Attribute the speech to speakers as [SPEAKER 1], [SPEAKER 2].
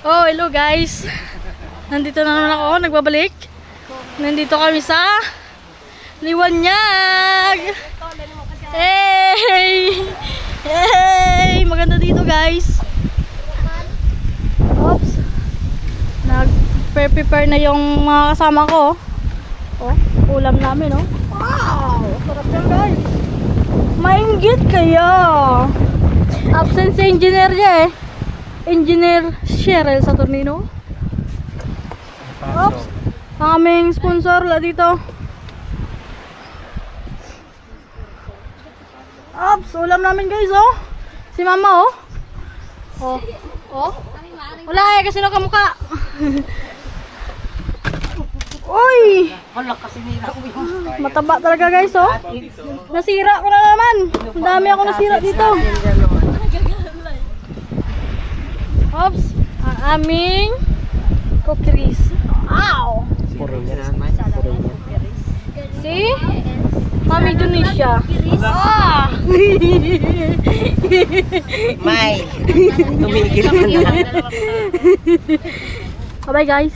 [SPEAKER 1] Oh, hello guys. Nandito na naman ako, nagbabalik. Nandito kami sa Liwanyag. Hey! Hey! Maganda dito guys. Oops. Nag-prepare na yung mga kasama ko. Oh, ulam namin oh. Wow! Sarap yan guys. Mainggit kaya. Absent si engineer niya eh. Engineer Cheryl Saturnino. Oops. Ang aming sponsor la dito. Oops, ulam namin guys oh. Si mama oh. Oh. Oh. Wala eh kasi nakamukha. Uy! Mataba talaga guys oh. Nasira ko na naman. Ang dami ako nasira dito. Oops. Ang aming cookies. Ow! Si Mami Tunisia. Ah!
[SPEAKER 2] May tumigil ka na.
[SPEAKER 1] Bye guys.